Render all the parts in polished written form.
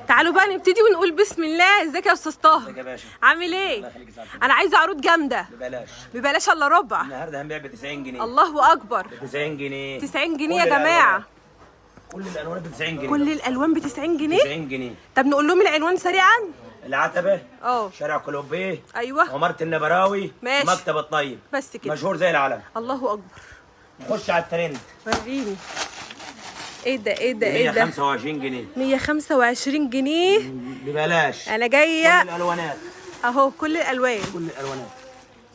تعالوا بقى نبتدي ونقول بسم الله. ازيك يا استاذ طه؟ ازيك يا باشا؟ عامل ايه؟ الله يخليك. انا عايزه عروض جامده ببلاش. ببلاش الا ربع. النهارده هنبيع ب 90 جنيه. الله اكبر. ب 90 جنيه. 90 جنيه يا جماعه. كل الالوان ب 90 جنيه. كل الالوان ب 90 جنيه. 90 جنيه. طب نقول لهم العنوان سريعا. العتبه. اه. شارع كلوبيه. ايوه. عمارة النبراوي. ماشي. مكتب الطيب. بس كده. مشهور زي العلم. الله اكبر. نخش على الترند. وريني. ايه ده ايه ده ايه ده؟ 125 جنيه. 125 جنيه ببلاش. انا جايه. كل الالوانات. اهو كل الالوان. كل الالوانات.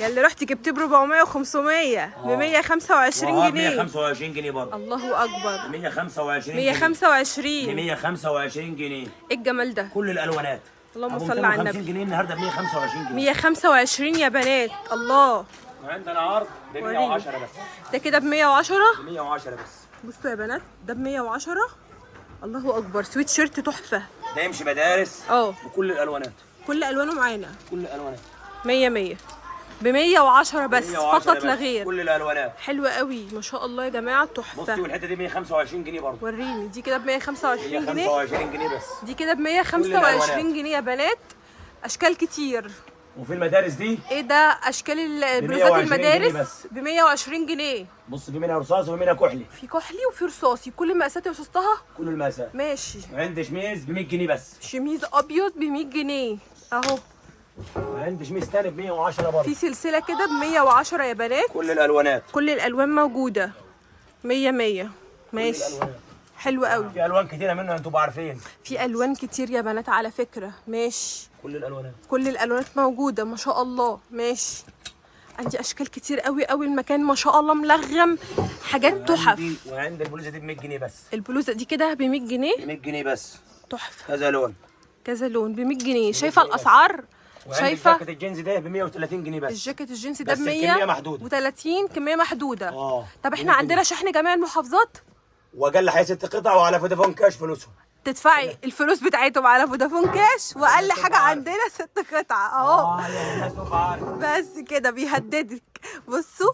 يا اللي رحت جبت ب 400 و500 ب 125 جنيه. 125 جنيه برضه. الله اكبر. 125 125 ب 125 جنيه. ايه الجمال ده؟ كل الالوانات. اللهم صل على النبي. 250 جنيه النهارده ب 125 جنيه. 125 يا بنات. الله. وعندنا عرض ب 110 بس. ده كده ب 110. ب 110 بس. بصوا يا بنات ده ب 110. الله اكبر. سويت شيرت تحفه. ده يمشي مدارس. بكل الالوانات. كل الوانه معانا. كل الالوانات. 100 ب 110 بس 110 فقط بس. لا غير. كل الالوانات. حلوه قوي ما شاء الله يا جماعه تحفه. بصي والحته دي 125 جنيه برضه. وريني دي كده ب 125 جنيه. 125 جنيه بس. دي كده ب 125 جنيه يا بنات. اشكال كتير. وفي المدارس دي ايه ده؟ اشكال البلوزات المدارس ب 120 جنيه. بص في منها رصاص وفي منها كحلي. في كحلي وفي رصاصي. كل المقاسات يا استاذ طه؟ كل المقاسات. ماشي. وعندي شميز ب 100 جنيه بس. شميز ابيض ب 100 جنيه اهو. وعندي شميز تاني ب 110 برضه. في سلسله كده ب 110 يا بنات. كل الالوانات. كل الالوان موجوده. 100 ماشي. حلو قوي. في الوان كتيره منها انتوا عارفين. في الوان كتير يا بنات على فكره. ماشي. كل الالوانات. كل الالوانات موجوده ما شاء الله. ماشي. عندي اشكال كتير قوي قوي. المكان ما شاء الله ملغم حاجات تحف. وعندي البلوزه دي ب 100 جنيه بس. البلوزه دي كده ب 100 جنيه. ب 100 جنيه بس. تحفه. كذا لون. كذا لون ب 100 جنيه. شايفه الاسعار؟ شايفه الجاكيت الجينز ده ب 130 جنيه بس. الجاكيت الجينسي ده ب بس الكميه محدوده. 130 كميه محدوده. طب احنا ممكن. عندنا شحن جميع المحافظات. واقل حي 6 قطع وعلى فودافون كاش فلوسهم. تدفعي الفلوس بتاعتهم على فودافون كاش واقل حاجه عندنا 6 قطع اهو. يا الناس تبقى عارفه. بس كده بيهددك. بصوا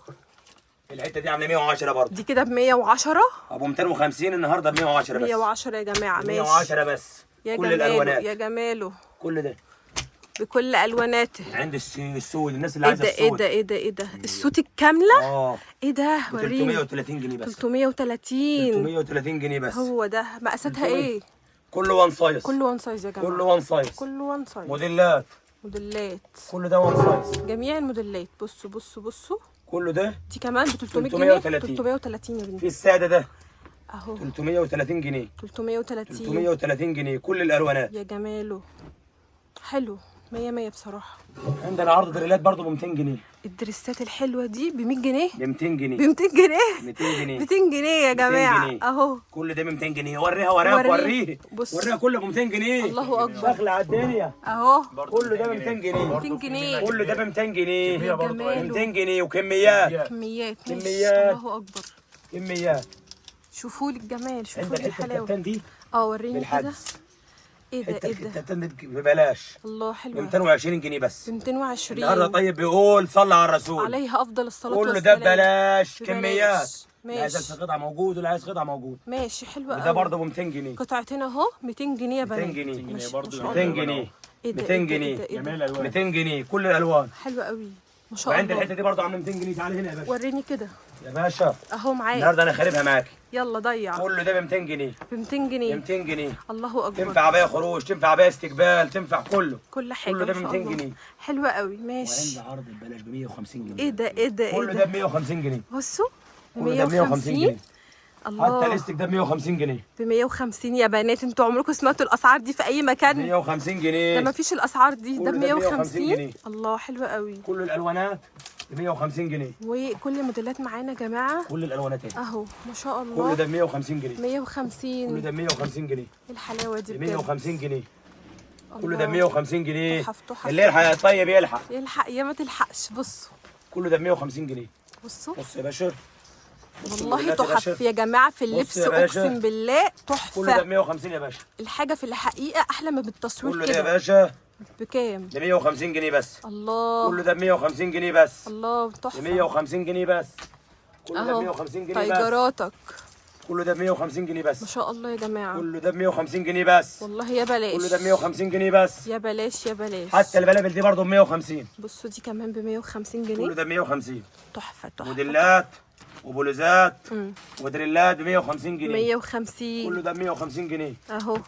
الحته دي عامله 110 برضه. دي كده ب 110. ابو 250 النهارده ب 110 بس. 110 يا جماعه. ماشي. 110 بس. يا كل جماله الالوانات. يا جماله. كل ده بكل الواناته. عند السود الناس اللي ايه عايزه ده السود. ايه ده السوت الكامله. ايه ده؟ ب وريني. 330 جنيه بس. 330. 330 جنيه بس. هو ده مقاساتها ايه؟ كله وان سايز. كله وان سايز يا جماعه. كله وان سايز. كله وان سايز. موديلات. موديلات. كل ده وان سايز. جميع الموديلات. بصوا بصوا بصوا. كله ده دي كمان ب 300 جنيه. 330. 330 يا بنتي. في الساده ده اهو 330 جنيه. 330. 330 جنيه كل الالوانات. يا جماله. حلو 100 بصراحه. عندنا عرض دريلات برضه ب 200 جنيه. الدريسات الحلوه دي ب 100 جنيه. ب 200 جنيه. ب 200 جنيه. 200 جنيه. 200 جنيه يا جماعه. 200 جنيه. اهو كل ده ب 200 جنيه. وريها وراك وريه. بص. وريها كله ب 200 جنيه. الله اكبر. داخله على الدنيا. اهو كله ده ب 200 جنيه. 200 جنيه. كله ده ب 200 جنيه. يا ب جماله. 200 جنيه وكميات. كميات. ماشي. كميات. الله اكبر. كميات. شوفوا لي الجمال. شوفوا عندك لي حته الحلاوه. الكتان دي وريني كده. بالحدس. ايه ده حته ايه ده؟ الكتان دي ببلاش. الله ب حلوه. 220 جنيه بس. ب 220. النهارده طيب بيقول صلى على الرسول. عليها افضل الصلاه كله والسلام. ده ببلاش. ببلاش. كميات. اللي ماشي. عايز قطعه موجود واللي عايز قطعه موجود. ماشي حلوه قوي. وده برضه ب 200 جنيه. قطعتين اهو 200 جنيه يا 200 بنات. جنيه. ماشي. برضه ما شاء 200 الله. جنيه. ايه ده 200 ايه ده جنيه. ايه ده ايه ده؟ 200 جنيه كل الالوان. حلوه قوي ما شاء وعند الله. الحته دي برضه عامله 200 جنيه. تعالي هنا يا باشا. وريني كده يا باشا اهو معاك. النهارده انا خاربها معاكي. يلا ضيع. كله ده ب 200 جنيه. ب 200 جنيه. ب 200 جنيه. الله اكبر. تنفع عبايه خروج، تنفع عبايه استقبال، تنفع كله. كل حاجه كله ده ب ما شاء 200 الله. جنيه. حلوه قوي. ماشي. وعند عرض ببلاش ب 150 جنيه. ايه ده ايه ده ايه كله ده ب 150 جنيه. بصوا كله ده ب 150 جنيه. حتى الله. الاستك ده ب 150 جنيه. ب 150 يا بنات. انتوا عمركم سمعتوا الاسعار دي في اي مكان؟ 150 جنيه. ده ما فيش الاسعار دي. ده ب كله ده ب 150 150 جنيه. الله حلوه قوي. كل الالوانات ب 150 جنيه. وكل الموديلات معانا يا جماعه. كل الالوانات اهي. اهو ما شاء الله. كله ده ب 150 جنيه. 150. كله ده ب 150 جنيه. الحلاوه دي ب بجد. 150 جنيه. كله الله. ده ب 150 جنيه. تحف تحف. اللي يلحق طيب يلحق. يلحق يا ما تلحقش. بصوا كله ده ب 150 جنيه. بصوا بص يا باشا. بص والله الموديلات يا تحف باشا. يا جماعه في اللبس. يا باشا. اقسم بالله كله ده ب تحفه. 150 يا باشا. الحاجه في الحقيقه احلى ما بالتصوير كله ده يا كده. باشا بكام؟ ب 150 جنيه بس. الله. كله ده ب 150 جنيه بس. الله ب تحفه. 150 جنيه بس. كله ده ب اهو 150 جنيه بس. تايجراتك. كله ده ب 150 جنيه بس. ما شاء الله يا جماعه. كله ده ب 150 جنيه بس. والله يا بلاش. كله ده ب 150 جنيه بس. يا بلاش يا بلاش. حتى البلابل دي برضه ب 150. بصوا دي كمان ب 150 جنيه. كله ده ب 150. تحفه تحفه. موديلات وبولوزات ودريلات ب 150 جنيه. 150. كله ده ب 150 جنيه. اهو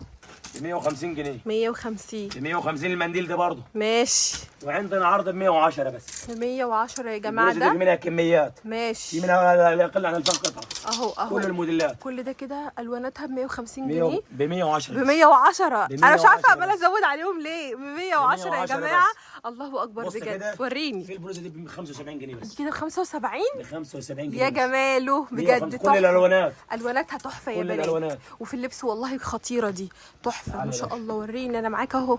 ب 150 جنيه. 150. ب 150 المنديل ده برضه. ماشي. وعندنا عرض ب 110 بس. ب 110 يا جماعه البولوزة دي ده. منها كميات. ماشي. في منها لا يقل عن 2000 قطعه. اهو كل الموديلات كل ده كده الواناتها ب 150 جنيه. ب 110. ب 110. انا مش عارفه 110 عماله ازود عليهم ليه. ب 110 يا جماعه. الله اكبر بص بجد. كده. وريني. في البلوزه دي ب 75 جنيه بس. دي كده ب 75. ب 75 جنيه يا بس. جماله بجد كل الالوانات. الواناتها تحفه يا كل بنات. الألوانات. وفي اللبس والله خطيره دي تحفه. تعالي ما يا شاء باشا. الله وريني انا معاك اهو.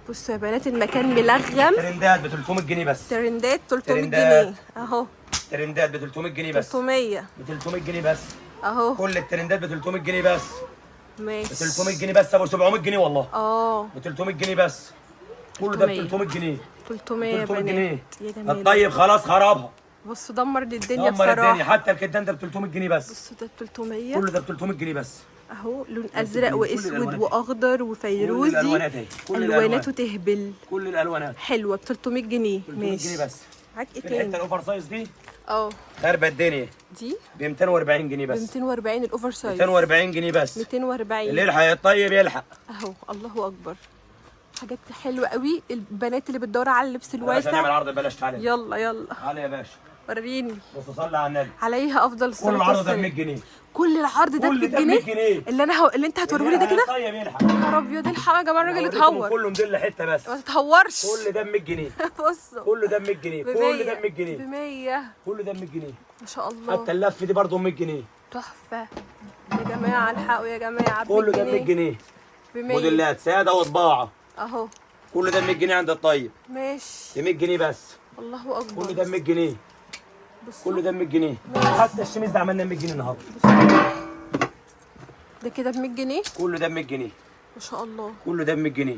بصوا يا بنات المكان ملغم. ترندات ب 300 جنيه بس. ترندات 300 ترندات. جنيه اهو. ترندات ب 300 جنيه بس. 300 ب 300 جنيه بس. اهو. كل الترندات ب 300 جنيه بس. ب ماشي. 300 جنيه بس. ابو 700 جنيه والله. ب 300 جنيه بس. كله ده ب 300 جنيه. 300 يا 300 بنات. جنيه. يا جمال. الطيب خلاص خربها. بصوا دمر لي الدنيا دمر الدنيا. بصراحه. حتى الكدان ده ب 300 جنيه بس. بصوا ده 300. كله ده ب 300 جنيه بس. اهو لون ازرق كل واسود الألوانات. واخضر كل وفيروزي. الالوانات اهي. كل الواناته الالوان. تهبل. كل الالوانات. حلوه ب 300 جنيه. 300 ماشي. جنيه بس. معاك ايه في الحته تاني؟ الاوفر سايز دي اه خربت الدنيا دي ب 240 جنيه ب بس. 240 الاوفر سايز. 240 جنيه بس. 240 اللي يلحق الطيب يلحق. اهو. الله اكبر. حاجات حلوه قوي. البنات اللي بتدور على اللبس يا باشا نعمل الواسع. عرض ببلاش. تعالى يلا يلا تعالى يا باشا. وريني. بص صلي على النبي. عليها افضل كل الصلاه العرض ده ب والسلام. 100 جنيه. كل العرض ده ب 100 كل ده ب 100 جنيه. جنيه. اللي انت هتوريه لي ده كده. الطيب يلحق. يا نهار ابيض الحق يا جماعه الراجل هوريكم اتهور. كله مدل حته بس. ما تتهورش. كل ده ب 100 جنيه. بصوا كل ده ب 100 جنيه. كل ده ب 100 جنيه. ب 100. كل ده ب 100 جنيه. ما شاء الله. حتى اللف دي برضه ب 100 جنيه. تحفه يا جماعه. الحقوا يا جماعه. كله ده ب 100 جنيه. ب 100 موديلات ساده وطباعه. اهو. كل ده ب 100 جنيه عند الطيب. ماشي. ب 100 جنيه بس. الله اكبر. كل ده ب 100 جنيه. بصوا كل ده ب 100 جنيه. حتى الشميز ده عملنا ب 100 جنيه النهارده. ده كده ب 100 جنيه. كله ده ب 100 جنيه. ما شاء الله. كله ده ب 100 جنيه.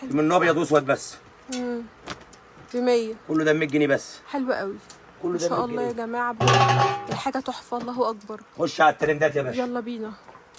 منه ابيض واسود بس. ب 100. كله ده ب 100 جنيه بس. حلو قوي. كله ما ده ب شاء 100 الله يا جنيه. جماعه الحاجه تحفه. الله اكبر. خش على الترندات يا باشا. يلا بينا.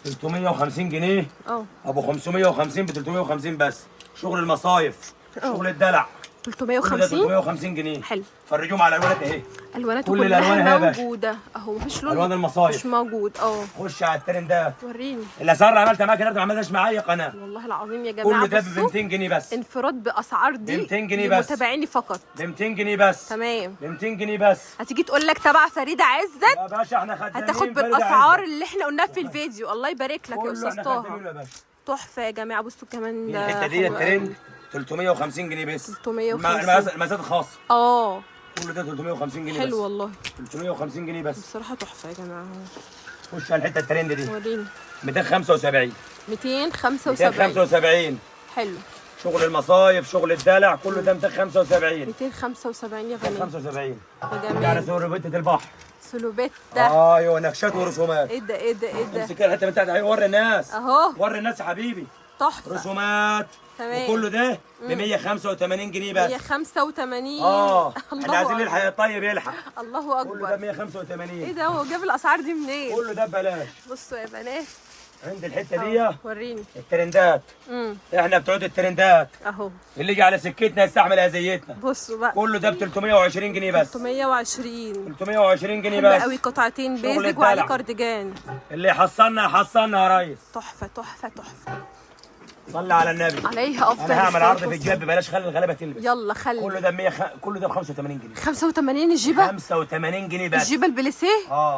350 جنيه. اه ابو 550 ب 350 بس. شغل المصايف. شغل الدلع. كل ده 350. 350 جنيه. حلو. فرجوهم على الالوانات اهي. الواناته كل الألوان كلها اهي يا باشا. موجوده اهو. مفيش لون ألوان المصايف. مش موجود. خش على الترندات. وريني. الاسعار اللي عملتها معاك النهارده ما عملتهاش مع اي قناه. والله العظيم يا جماعه كله ده ب بصوا 200 جنيه بس. انفراد باسعار دي ب 200 جنيه بس. لمتابعيني فقط. ب 200 جنيه بس. تمام. ب 200 جنيه بس. هتيجي تقول لك تبع فريده عزت يا باشا احنا خدامين. هتاخد فريدة بالاسعار عزت. اللي احنا قلناها في الفيديو. الله يبارك لك يا كله استاذ احنا طه. خدامين يا باشا. تحفه يا جماعه. بصوا كمان ده الحته دي حلو الترند قوي. 350 جنيه بس. 350. المقاسات الخاصه. اه كله ده 350 جنيه بس. حلو والله. 350 جنيه بس. بصراحه تحفه يا جماعه. خش على الحته الترند دي. وريني. 275. 275. 275. حلو. شغل المصايف شغل الدلع كله ده 275. 275 يا بنات. 275. يا على جمال. سور بنت البحر. سلوبيت ده. ايوه نكشات ورسومات. ايه ده ايه ده ايه ده. امسك الحته بتاعتك اهي وري الناس. اهو وري الناس يا حبيبي. تحفه. رسومات. تمام. وكله ده ب 185 جنيه بس. 185. احنا عايزين الله نلحق أكبر. الطيب يلحق. الله كله ده ب اكبر. 185. ايه ده هو جاب الاسعار دي منين؟ كله ده ببلاش. بصوا يا بنات. عند الحته دي وريني. الترندات. احنا بتوع الترندات. اهو. اللي يجي على سكتنا يستحمل اذيتنا. بصوا بقى. كله ده ب 320 جنيه بس. 320. 320 جنيه حلو بس. قوي. قطعتين شغل بيزك الدلع. وعليه كارديجان. اللي يحصلنا يحصلنا يا ريس. تحفه تحفه تحفه. صلي على النبي. عليها افضل انا هعمل الصلاة عرض في والسلام. الجيب بلاش خلي الغلابه تلبس. يلا خلي. كله ده كله ده ب 85 جنيه. 85 الجيبه. 85 جنيه بس. الجيبه البليسيه.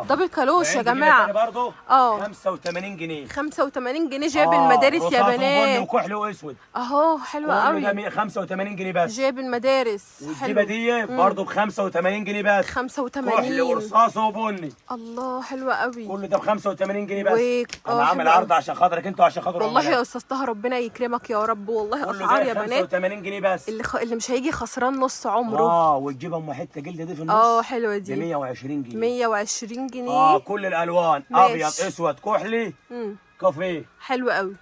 دبل كالوش يا وعندي جيبة جماعه. تاني برضه 85 جنيه. 85 جنيه جايب المدارس يا رصاص وبني بنات. وكحل واسود. اهو حلوه كله قوي. ده 185 جنيه بس. جايب المدارس. والجيبه دي برضه ب 85 جنيه بس. 85. كحل ورصاص وبني. الله حلوه قوي. كله ده ب 85 جنيه بس. انا عامل عرض عشان خاطرك انتوا عشان خاطر والله العملاء. يا استاذ طه ربنا يكرمك يا رب. والله كله اسعار ده يا بنات 85 جنيه بس. اللي مش هيجي خسران نص عمره. وتجيب ام حته جلده دي في النص. حلوه ب دي. 120 جنيه. 120 جنيه. كل الالوان. ماشي. ابيض اسود كحلي كافيه. حلو قوي.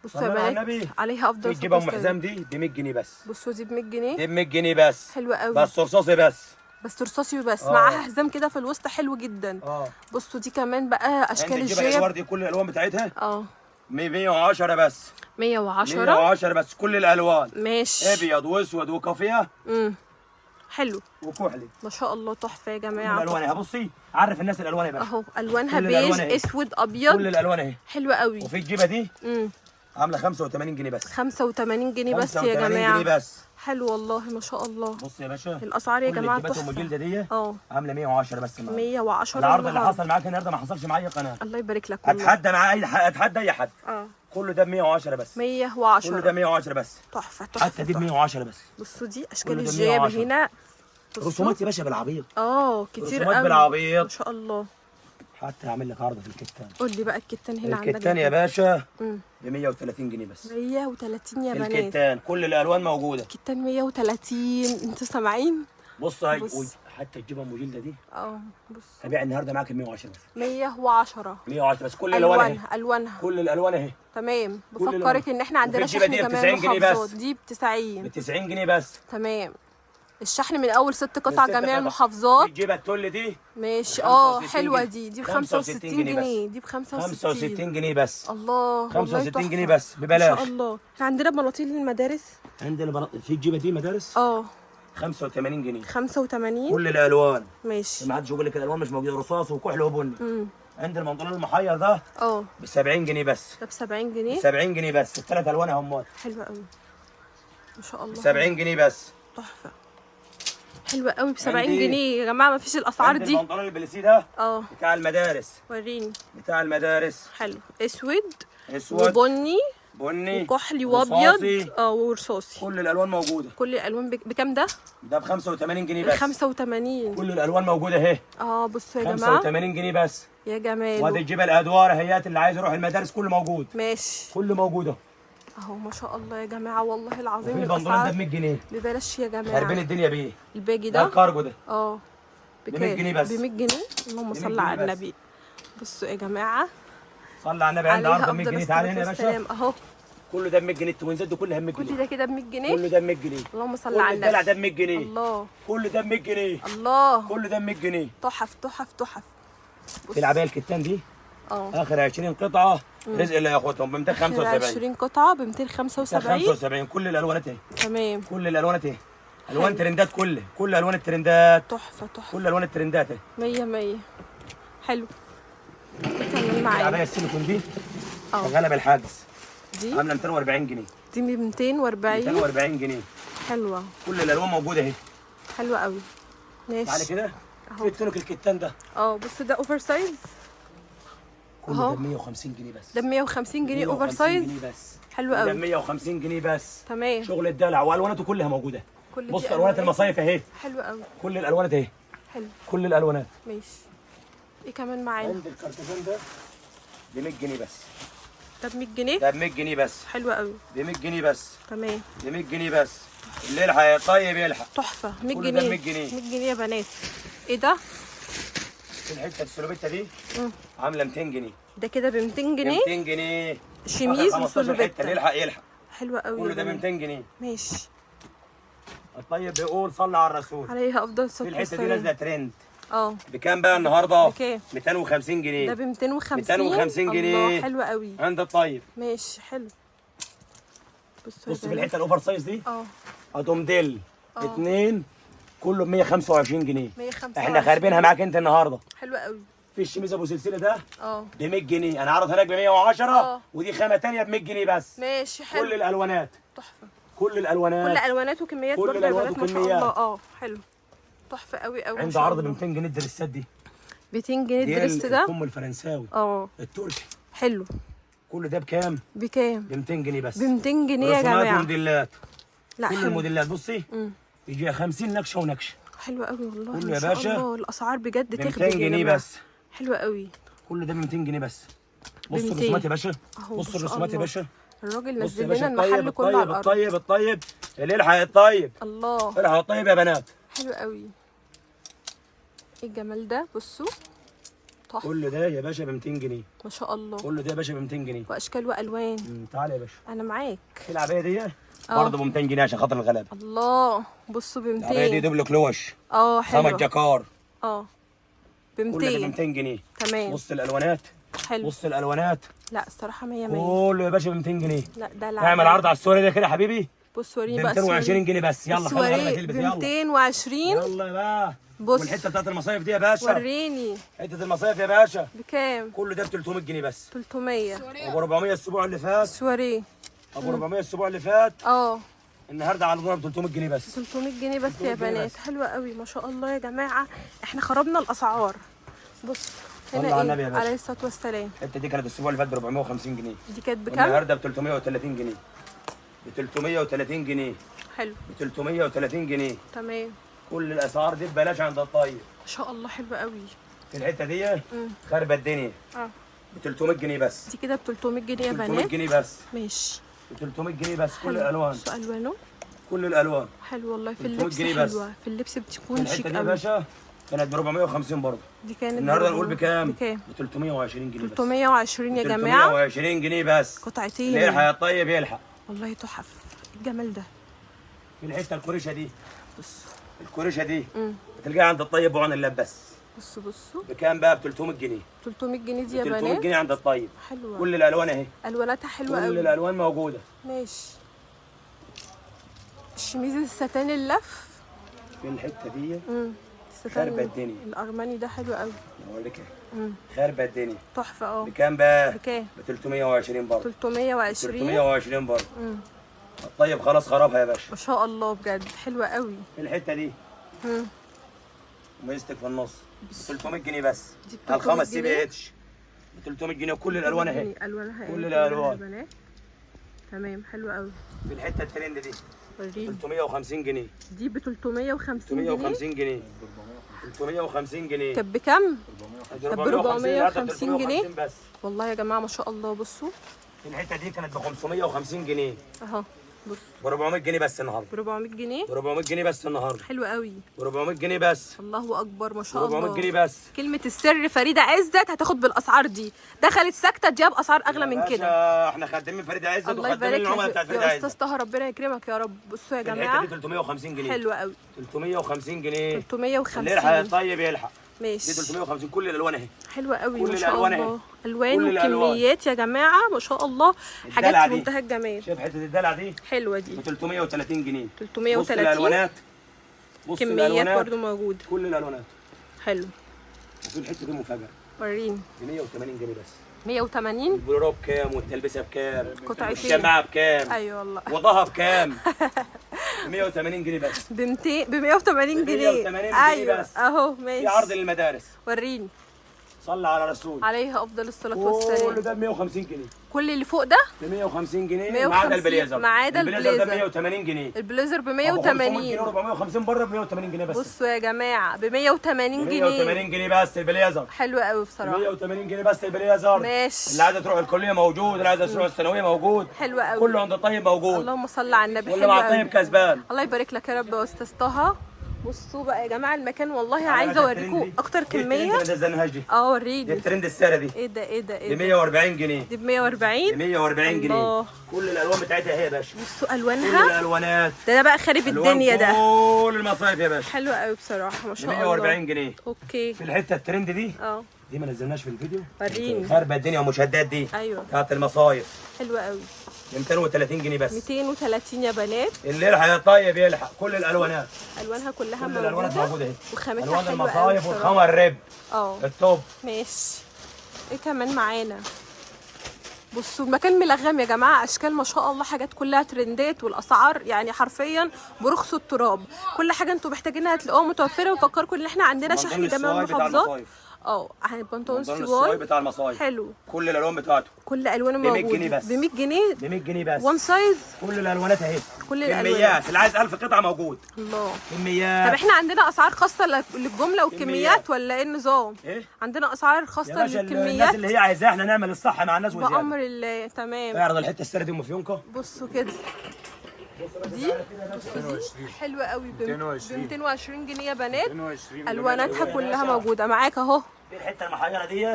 بصوا يا صلوا على بنات النبي. عليها افضل تجيب ام حزام دي ب 100 جنيه بس. بصوا دي ب 100 جنيه. دي ب 100 جنيه بس. حلوه قوي. بس رصاصي بس. بس رصاصي بس معاها حزام كده في الوسط حلو جدا. بصوا دي كمان بقى اشكال الجيب الجيب. الوردي كل الالوان بتاعتها 110 بس. 110 110 بس كل الالوان. ماشي. ابيض واسود وكافيه. حلو وكحلي. ما شاء الله تحفه يا جماعه. كل الالوان اهي. بصي عرف الناس الالوان يا باشا اهو الوانها بيج اسود ابيض. كل الالوان اهي حلوه قوي. وفي الجيبه دي عامله 85 جنيه بس. 85 جنيه بس يا 85 جماعه. جنيه بس. حلو والله ما شاء الله. بص يا باشا الاسعار يا جماعه تحفه. كل الجيبات ام جلده دي عامله 110 بس. 110 العرض اللي حصل معاك النهارده ما حصلش معايا قناه. الله يبارك لك والله. اتحدى اي حد. كله ده ب 110 بس. 110 كله ده 110 بس. تحفه تحفه. حتى دي ب 110 بس. بصوا دي اشكال الجياب هنا. رسومات يا باشا بالعبيط. كتير قوي. رسومات بالعبيط ما شاء الله. حتى هعمل لك عرض في الكتان. قول لي بقى الكتان هنا عندك. الكتان يا باشا ب 130 جنيه بس. 130 يا بنات. الكتان كل الالوان موجوده. الكتان 130 انتوا سامعين؟ بص هاي حتى الجبه ام جلده دي بص هبيع النهارده معاك ب 110 بس. 110 بس. كل الالوان اهي. الوانها كل الالوان اهي. تمام. بفكرك ان احنا عندنا شحن دي كمان 90 جنيه بس. دي ب 90. ب 90 جنيه بس. تمام. الشحن من اول 6 قطع جميع المحافظات. الجيبه التل دي ماشي. حلوه دي ب 65 جنيه. دي ب 65 جنيه بس. الله 65 جنيه بس ببلاش. ما شاء الله. احنا عندنا بناطيل للمدارس. عندنا في الجيبه دي مدارس 85 جنيه. 85 كل الالوان. ماشي. ما حدش يقول لك الالوان مش موجوده. رصاص وكحل وبني. عند البنطلون المحير ده ب 70 جنيه بس. ده ب 70 جنيه. 70 جنيه بس. الثلاث الوان اهم. حلوه قوي ما شاء الله. 70 جنيه بس. تحفه. حلوه قوي ب 70 جنيه يا جماعه. ما فيش الاسعار دي. البنطلون البليسي ده بتاع المدارس. وريني. بتاع المدارس. حلو. اسود وبني وكحلي وابيض ورصاصي. كل الالوان موجوده. كل الالوان بكام ده؟ ده ب 85 جنيه بس. 85. كل الالوان موجوده اهي. بصوا يا جماعه 85 جنيه بس. يا جمال. وادي الجبل الادوار هيات اللي عايز يروح المدارس كله موجود. ماشي. كله موجوده اهو ما شاء الله يا جماعه والله العظيم. البنطلون ده ب 100 جنيه ببلاش يا جماعه. خاربين الدنيا بيه. الباجي ده الكارجو ده ب 100 جنيه بس. ب 100 جنيه. اللهم صل على النبي. بصوا يا جماعه صلي على النبي. عند عرض 100 جنيه. تعالى هنا يا باشا. اهو كله ده ب 100 جنيه. التوينزات دي كلها ب 100 جنيه. كل ده كده ب 100 جنيه. كله ده ب 100 جنيه. اللهم صل على النبي. الدلع ده ب 100 جنيه. الله. كله ده ب 100 جنيه. الله. كله ده ب 100 جنيه. تحف تحف تحف. في العبايه الكتان دي اخر 20 قطعه رزق اللي هياخدهم ب 275. 20 قطعه ب 275. كل الالوانات اهي. تمام. كل الالوانات اهي. الوان ترندات. كل الوان الترندات. تحفه تحفه. كل الوان الترندات اهي. 100 100. حلو. كمل معايا. العبايه السيليكون دي شغاله بالحجز. دي عامله 240 جنيه. دي ب 240 جنيه. حلوه. كل الالوان موجوده اهي. حلوه قوي. ماشي. تعالى كده في التونيك الكتان ده. بص ده اوفر سايز. كله ده ب 150 جنيه بس. ده ب 150 جنيه اوفر سايز. بس. حلو قوي. ده ب 150 جنيه بس. تمام. شغل الدلع والواناته كلها موجوده. بص الوانات المصايف اهي. حلو قوي. كل الالوانات اهي. حلو. كل الالوانات. ماشي. ايه كمان معانا؟ عند الكرتون ده ب 100 جنيه بس. ده ب 100 جنيه؟ ده ب 100 جنيه بس. حلو قوي. ب 100 جنيه بس. تمام. ب 100 جنيه بس. اللي يلحق يا طيب يلحق. تحفه. 100 كل جنيه. ده 100 جنيه. 100 جنيه يا بنات. ايه ده؟ الحته السلوبيتا دي عامله 200 جنيه. ده كده ب 200 جنيه؟ 200 جنيه. شميز وسلوبيتا. اللي يلحق يلحق. حلوه قوي. كل ده ب 200 جنيه. ماشي. الطيب بيقول صلى على الرسول. عليها افضل صلاه والسلام. الحته دي نازله ترند. بكام بقى النهارده؟ بكام؟ 250 جنيه. ده ب 250. 250 جنيه. الله حلو قوي. عند الطيب. ماشي حلو. بص في الحته الاوفر سايز دي. اتومديل 2 كله ب 125 جنيه. 125. احنا خاربينها معاك انت النهارده. حلو قوي. في الشميز ابو سلسله ده ب 100 جنيه. انا عارض هناك ب 110 ودي خامه ثانيه ب 100 جنيه بس. ماشي حلو. كل الالوانات. تحفه. كل الالوانات. كل الوانات وكميات برضه يا بنات ما شاء الله. حلو. تحفه قوي قوي. عند عرض ب 200 جنيه الدريسات دي. 200 جنيه الدريس ده؟ الكم الفرنساوي. التركي. حلو. كل ده بكام؟ بكام؟ ب 200 جنيه بس. ب 200 جنيه يا جماعه. رسومات وموديلات. لا كل حلو. الموديلات بصي يجي 50 نكشه ونكشه. حلو قوي والله. كله يا باشا. الله الاسعار بجد تخدم. ب 200 جنيه بس. حلو قوي. كل ده ب 200 جنيه بس. بص الرسومات يا باشا. بص الرسومات يا باشا. الراجل نزل لنا المحل كله على الارض. الطيب اللي يلحق الطيب. الله. الحق الطيب يا بنات. حلو قوي. ايه الجمال ده؟ بصوا تحفه. كل ده يا باشا ب 200 جنيه. ما شاء الله. كل ده يا باشا ب 200 جنيه. واشكال والوان. تعالى يا باشا. انا معاك. العبايه دي برضه ب 200 جنيه عشان خاطر الغلابه. الله بصوا ب 200. العبايه دي دبل كلوش. حلوه. 5 جاكار. ب 200. كل ده ب 200 جنيه. تمام. بص الالوانات. حلو. بص الالوانات. لا الصراحه 100 100. كله يا باشا ب 200 جنيه. لا ده اعمل عرض على السوري ده كده يا حبيبي. بص وريني ب بقى 220 جنيه بس. يلا خلينا السواري تلبس ب يلا. 220. يلا بقى. بص والحته بتاعت المصايف دي يا باشا. وريني حته المصايف يا باشا بكام؟ كل ده ب 300 جنيه بس. 300. ابو 400 الاسبوع اللي فات. سواري ابو 400 الاسبوع اللي فات. اه النهارده على الدولار ب 300 جنيه بس. 300 جنيه بس 300 يا جنيه بنات. بس. حلوه قوي ما شاء الله يا جماعه. احنا خربنا الاسعار. بص صلى هنا على النبي يا ايه باشا. عليه الصلاه والسلام. الحته دي كانت الاسبوع اللي فات ب 450 جنيه. دي كانت بكام؟ والنهارده ب 330 جنيه. ب 330 جنيه. حلو. ب 330 جنيه. تمام. كل الاسعار دي ببلاش عند الطيب. ما شاء الله حلوه قوي. في الحته دي خربت الدنيا. ب 300 جنيه بس. دي كده ب 300 جنيه يا 300 بنات. جنيه بس. ماشي. ب 300 جنيه بس. كل حلو. الالوان. بصوا الوانه. كل الالوان. حلو والله. في 300 اللبس جنيه بس. حلوه. في اللبس بتكون الحته شيك دي يا قوي. باشا كانت ب 450 برضه. دي كانت النهارده نقول بكام؟ بكام؟ ب 320 جنيه بس. 320 يا جماعه. 320 جنيه بس. قطعتين. اللي يلحق يا طيب يلحق. والله تحف. الجمال ده. في الحته الكوريشه دي. بص الكوريشه دي بتلقاها عند الطيب وعن اللب بس. بصوا بكام بقى؟ ب 300 جنيه. 300 جنيه دي يا 300 بنات. جنيه عند الطيب. حلوه. كل الالوان اهي. الواناتها حلوه كل قوي. الالوان موجوده. ماشي. الشميز الستان اللف. في الحته دي الستان خربت الدنيا. الارماني ده حلو قوي. بقول لك ايه؟ خربت الدنيا. تحفه. بكام بقى؟ بكام؟ ب 320 برضه. 320. 320 برضه. الطيب خلاص خربها يا باشا. ما شاء الله بجد حلوه قوي. في الحته دي ميزتك في النص ب 300 جنيه بس. دي ب على 300 الخمس سي بي جنيه. اتش ب 300 جنيه وكل الالوان اهي. الوانها كل ايه؟ الألوان. يا بنات. تمام حلوه قوي. في الحته الترند دي وريني. 350 جنيه. دي ب 350 جنيه. 350 جنيه. 350 جنيه. كانت بكام؟ ب 450 جنيه. بس. والله يا جماعه ما شاء الله. بصوا في الحته دي كانت ب 550 جنيه. اهو. بص ب 400 جنيه بس النهارده. ب 400 جنيه. ب 400 جنيه بس النهارده. حلو قوي. ب 400 جنيه بس. الله اكبر ما شاء ب الله. 400 جنيه بس. كلمة السر فريدة عزت هتاخد بالاسعار دي. دخلت ساكتة اديها باسعار اغلى من كده. احنا خدامين فريدة عزت الله وخدامين يبارك العملاء لك بتاعت فريدة يا عزت. استاذ طه ربنا يكرمك يا رب. بصوا يا الحته جماعة دي 350 جنيه. حلوة قوي. 350 جنيه. 350 اللي يلحق يا طيب يلحق. دي ماشي. 350 كل الالوان اهي. حلوة قوي كل ما شاء الألوان الله. أهي. الوان كل الألوان. وكميات يا جماعة ما شاء الله. حاجات الدلع في دي. منتهى الجمال. شايف حته الدلع دي حلوة دي ب 330 جنيه. 330. بص الالوانات. بص كميات الالوانات برضو موجودة. كل الالوانات. حلو. وفي الحته دي مفاجاه وريني. ب 180 جنيه بس. 180. البلورو بكام والتلبسه بكام؟ قطعتين. الشماعه بكام؟ ايوه والله. وضها بكام؟ ب 180 جنيه بس. ب 200 ب 180 جنيه. 180 جنيه ايوه بس. اهو ماشي. في عرض للمدارس. وريني. صلى على رسول. عليه افضل الصلاه كل والسلام. ده ب 150 جنيه. كل اللي فوق ده ب 150 جنيه 150 ما عدا البليزر. ما عدا البليزر ده ب البليزر. 180 جنيه. البليزر ب أبو 500 جنيه 180. 450 بره ب 180 جنيه بس. بصوا يا جماعه ب 180 ب جنيه. 180 جنيه بس البليزر. حلو قوي بصراحه. 180 جنيه بس البليزر. ماشي. اللي عايزه تروح الكليه موجود، اللي عايزه تروح الثانويه موجود. حلو قوي. كله عند الطيب موجود. اللهم صل على النبي. واللي مع حلو قوي. الطيب كسبان. الله يبارك لك يا رب يا استاذ طه. بصوا بقى يا جماعه المكان والله عايزه اوريكم اكتر كميه. دي الزنهاج دي. اه وريني. دي الترند السعر دي. ايه ده ايه ده ب ايه ده؟ 140 جنيه. دي ب 140. ب 140 جنيه. الله. كل الالوان بتاعتها اهي يا باشا. بصوا كل الوانها. الالوانات. ده بقى خارب الدنيا ده. كل المصايف يا باشا. حلو قوي بصراحه ما ب شاء الله. 140 جنيه. اوكي. في الحته الترند دي اه دي ما نزلناش في الفيديو. وريني. خربت الدنيا ومشدات دي. ايوه بتاعت المصايف حلوه قوي. ب 230 جنيه بس. 230 يا بنات. اللي يلحق يا طيب يلحق. كل الالوانات. الوانها كلها كل الالوانات موجوده اهي. وخامتها الوان حلوه قوي المصايف بصراحة. والخمر الرب. اه التوب. ماشي. ايه كمان معانا؟ بصوا المكان ملغم يا جماعه. اشكال ما شاء الله. حاجات كلها ترندات والاسعار يعني حرفيا برخص التراب. كل حاجه انتوا محتاجينها هتلاقوها متوفره. وفكركم ان احنا عندنا شحن جميع المحافظات. بنطلون بنطلون السواي السواي بتاع المصايف. حلو. كل الالوان بتاعته كل الوانه ب 100 موجوده جنيه بس. ب 100 جنيه. ب 100 جنيه بس. وان سايز. كل الالوانات اهي. كل الالوان. كميات اللي عايز 1000 قطعه موجود. الله. كميات. طب احنا عندنا اسعار خاصه للجمله والكميات كميات. ولا ايه النظام؟ ايه؟ عندنا اسعار يا خاصه باشا الناس للكميات اللي هي عايزاه احنا نعمل الصح مع الناس وزياده. بامر الله. تمام. اعرض الحته السره دي ام فيونكه. بصوا كده. دي بصوا دي حلوه قوي ب 220 جنيه يا بنات. الواناتها كلها موجوده معاك اهو. في الحته المحيره دي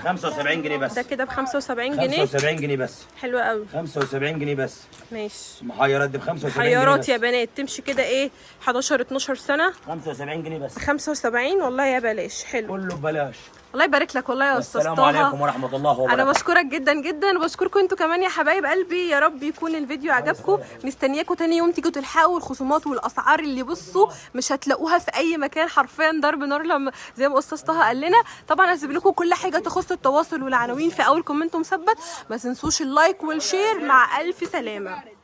75 جنيه بس. ده كده ب 75 جنيه. 75 جنيه بس. حلوه قوي. 75 جنيه بس. ماشي. المحيرات دي ب 75 جنيه حيارات بس. يا بنات تمشي كده ايه 11 12 سنه. 75 جنيه بس. 75 والله يا بلاش. حلو. كله ببلاش. الله يبارك لك والله يا استاذ طه. السلام عليكم ورحمه الله وبركاته. انا بشكرك جدا جدا وبشكركم انتوا كمان يا حبايب قلبي. يا رب يكون الفيديو عجبكم. مستنياكم تاني يوم تيجوا تلحقوا الخصومات والاسعار اللي بصوا مش هتلاقوها في اي مكان حرفيا ضرب نار لما زي ما استاذ طه قال لنا. طبعا هسيب لكم كل حاجه تخص التواصل والعناوين في اول كومنت مثبت. ما تنسوش اللايك والشير. مع الف سلامه.